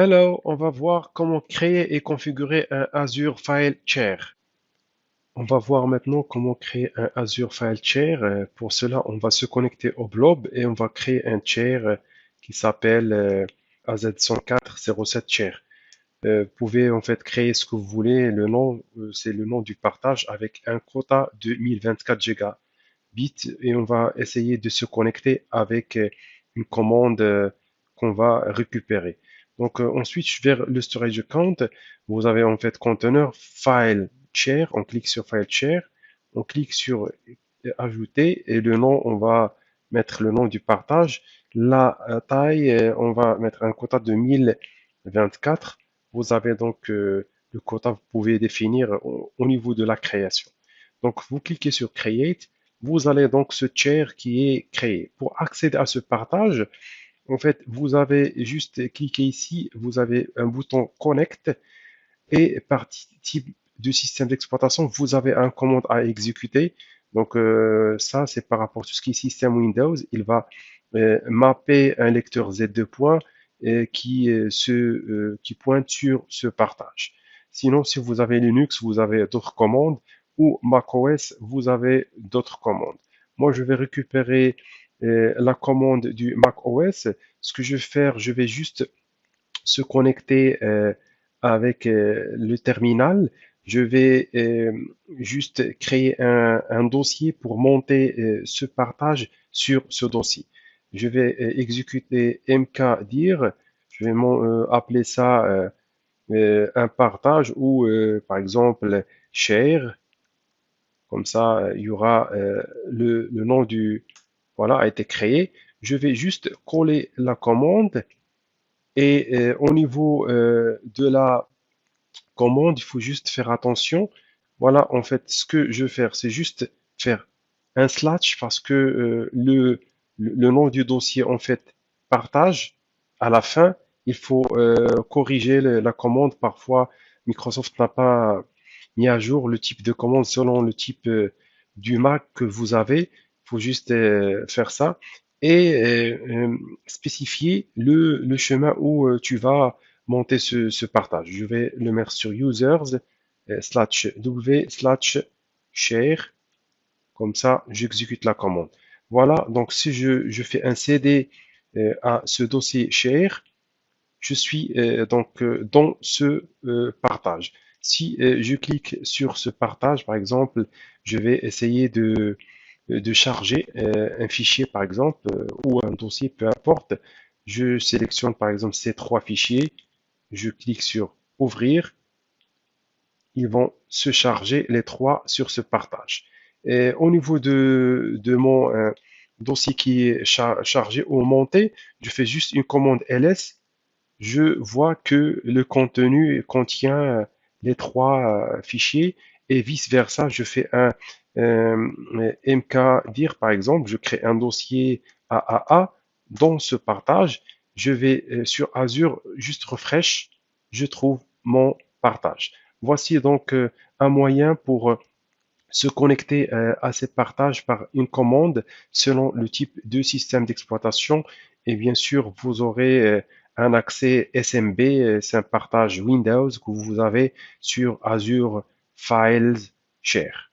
Hello, on va voir comment créer et configurer un Azure File Share. On va voir maintenant comment créer un Azure File Share. Pour cela, on va se connecter au Blob et on va créer un share qui s'appelle AZ10407 Share. Vous pouvez en fait créer ce que vous voulez. Le nom, c'est le nom du partage avec un quota de 1024 Gigabits et on va essayer de se connecter avec une commande qu'on va récupérer. Donc ensuite vers le storage account, vous avez en fait conteneur file share, on clique sur file share, on clique sur ajouter et le nom, on va mettre le nom du partage. La taille, on va mettre un quota de 1024. Vous avez donc le quota, vous pouvez définir au niveau de la création. Donc vous cliquez sur create, vous allez donc ce share qui est créé. Pour accéder à ce partage, en fait, vous avez juste cliqué ici, vous avez un bouton Connect et par type de système d'exploitation, vous avez un commande à exécuter. Donc ça, c'est par rapport à tout ce qui est système Windows. Il va mapper un lecteur Z2 points qui pointe sur ce partage. Sinon, si vous avez Linux, vous avez d'autres commandes ou macOS, vous avez d'autres commandes. Moi, je vais récupérer la commande du macOS. Ce que je vais faire, je vais juste se connecter avec le terminal. Je vais juste créer un dossier pour monter ce partage sur ce dossier. Je vais exécuter mkdir. Je vais appeler ça un partage ou par exemple share. Comme ça, il y aura le nom du voilà a été créé. Je vais juste coller la commande et au niveau de la commande, il faut juste faire attention. Voilà, en fait, ce que je vais faire, c'est juste faire un slash parce que le nom du dossier, en fait, partage à la fin. Il faut corriger la commande. Parfois, Microsoft n'a pas mis à jour le type de commande selon le type du Mac que vous avez. Il faut juste faire ça et spécifier le chemin où tu vas monter ce partage. Je vais le mettre sur users slash w slash share. Comme ça, j'exécute la commande. Voilà, donc si je fais un cd à ce dossier share, je suis donc dans ce partage. Si je clique sur ce partage, par exemple, je vais essayer de charger un fichier, par exemple, ou un dossier, peu importe. Je sélectionne, par exemple, ces trois fichiers. Je clique sur Ouvrir. Ils vont se charger les trois sur ce partage. Et au niveau de mon dossier qui est chargé ou monté, je fais juste une commande ls. Je vois que le contenu contient les trois fichiers et vice-versa. Je fais un mkdir, par exemple, je crée un dossier AAA dans ce partage. Je vais sur Azure, juste refresh, je trouve mon partage. Voici donc un moyen pour se connecter à ces partages par une commande selon le type de système d'exploitation. Et bien sûr, vous aurez un accès SMB, c'est un partage Windows que vous avez sur Azure Files Share.